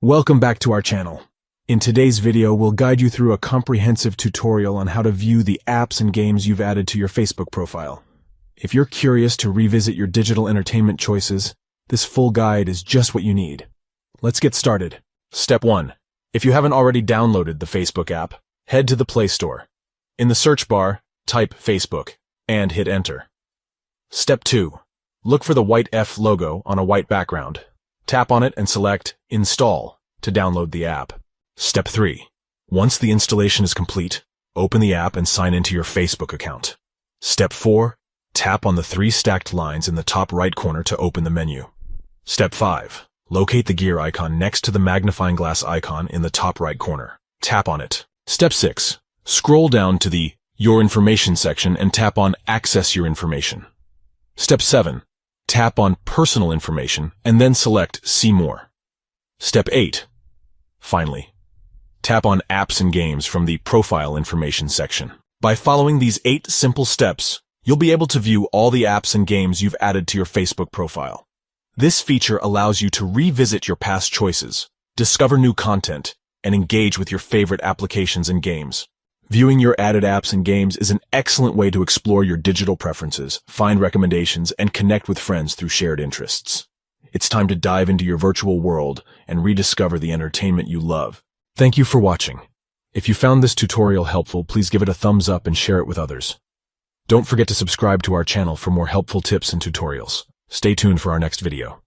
Welcome back to our channel. In today's video, we'll guide you through a comprehensive tutorial on how to view the apps and games you've added to your Facebook profile. If you're curious to revisit your digital entertainment choices, this full guide is just what you need. Let's get started. Step 1. If you haven't already downloaded the Facebook app, head to the Play Store. In the search bar, type Facebook and hit Enter. Step 2. Look for the white F logo on a white background. Tap on it and select Install to download the app. Step 3. Once the installation is complete, open the app and sign into your Facebook account. Step 4. Tap on the 3 stacked lines in the top right corner to open the menu. Step 5. Locate the gear icon next to the magnifying glass icon in the top right corner. Tap on it. Step 6. Scroll down to the Your Information section and tap on Access Your Information. Step 7. Tap on Personal Information and then select See More. Step 8. Finally, tap on Apps and Games from the Profile Information section. By following these 8 simple steps, you'll be able to view all the apps and games you've added to your Facebook profile. This feature allows you to revisit your past choices, discover new content, and engage with your favorite applications and games. Viewing your added apps and games is an excellent way to explore your digital preferences, find recommendations, and connect with friends through shared interests. It's time to dive into your virtual world and rediscover the entertainment you love. Thank you for watching. If you found this tutorial helpful, please give it a thumbs up and share it with others. Don't forget to subscribe to our channel for more helpful tips and tutorials. Stay tuned for our next video.